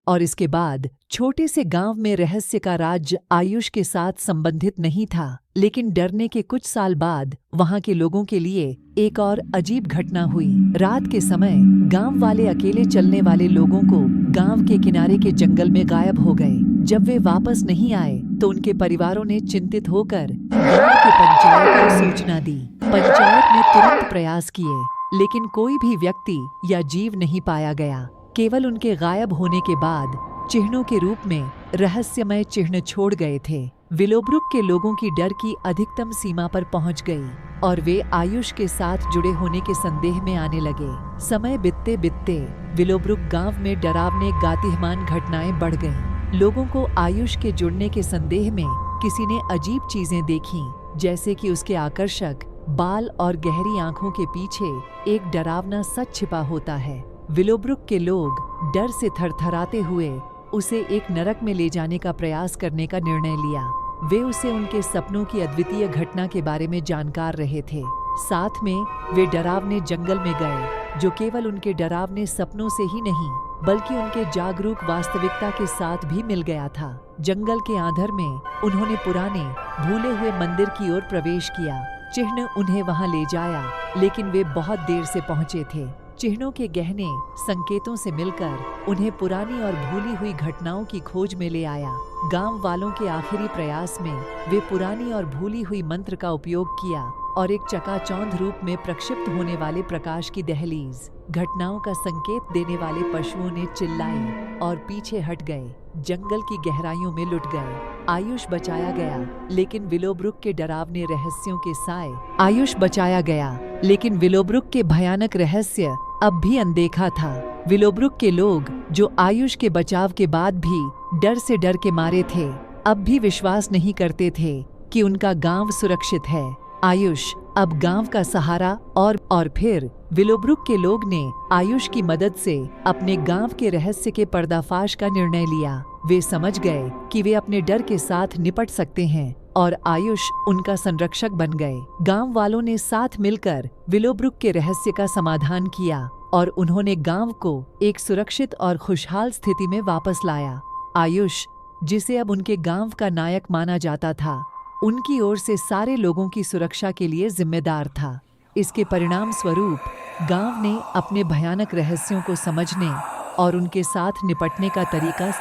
और इसके बाद छोटे से गांव में रहस्य का राज्य आयुष के साथ संबंधित नहीं था। लेकिन डरने के कुछ साल बाद वहां के लोगों के लिए एक और अजीब घटना हुई। रात के समय गांव वाले अकेले चलने वाले लोगों को गांव के किनारे के जंगल में गायब हो गए। जब वे वापस नहीं आए तो उनके परिवारों ने चिंतित होकर गांव के पंचायत को सूचना दी। पंचायत ने तुरंत प्रयास किए, लेकिन कोई भी व्यक्ति या जीव नहीं पाया गया। केवल उनके गायब होने के बाद चिन्हों के रूप में रहस्यमय चिन्ह छोड़ गए थे। विलोब्रुक के लोगों की डर की अधिकतम सीमा पर पहुंच गई और वे आयुष के साथ जुड़े होने के संदेह में आने लगे। समय बीतते बीतते विलोब्रुक गांव में डरावने गातिहमान घटनाएं बढ़ गईं। लोगों को आयुष के जुड़ने के संदेह में किसी ने अजीब चीजें देखीं, जैसे कि उसके आकर्षक बाल और गहरी आंखों के पीछे एक डरावना सच छिपा होता है। विलोब्रुक के लोग डर से थरथराते हुए उसे एक नरक में ले जाने का प्रयास करने का निर्णय लिया। वे उसे उनके सपनों की अद्वितीय घटना के बारे में जानकार रहे थे। साथ में वे डरावने जंगल में गए, जो केवल उनके डरावने सपनों से ही नहीं बल्कि उनके जागरूक वास्तविकता के साथ भी मिल गया था। जंगल के आंधर में उन्होंने पुराने भूले हुए मंदिर की ओर प्रवेश किया। चिन्ह उन्हें वहां ले जाया, लेकिन वे बहुत देर से पहुंचे थे। चिन्हों के गहने संकेतों से मिलकर उन्हें पुरानी और भूली हुई घटनाओं की खोज में ले आया। गांव वालों के आखिरी प्रयास में वे पुरानी और भूली हुई मंत्र का उपयोग किया और एक चकाचौंध रूप में प्रक्षिप्त होने वाले प्रकाश की दहलीज, घटनाओं का संकेत देने वाले पशुओं ने चिल्लाई और पीछे हट गए, जंगल की गहराइयों में लुट गए। आयुष बचाया गया, लेकिन विलोब्रुक के डरावने रहस्यों के साए आयुष बचाया गया, लेकिन विलोब्रुक के भयानक रहस्य अब भी अनदेखा था। विलोब्रुक के लोग, जो आयुष के बचाव के बाद भी डर से डर के मारे थे, अब भी विश्वास नहीं करते थे कि उनका गांव सुरक्षित है। आयुष अब गांव का सहारा और फिर विलोब्रुक के लोग ने आयुष की मदद से अपने गांव के रहस्य के पर्दाफाश का निर्णय लिया। वे समझ गए कि वे अपने डर के साथ निपट सकते हैं और आयुष उनका संरक्षक बन गए। गांव वालों ने साथ मिलकर विलोब्रुक के रहस्य का समाधान किया और उन्होंने गांव को एक सुरक्षित और खुशहाल स्थिति में वापस लाया। आयुष, जिसे अब उनके गांव का नायक माना जाता था, उनकी ओर से सारे लोगों की सुरक्षा के लिए जिम्मेदार था। इसके परिणाम स्वरूप गांव ने अपने भयानक रहस्यों को समझने और उनके साथ निपटने का तरीका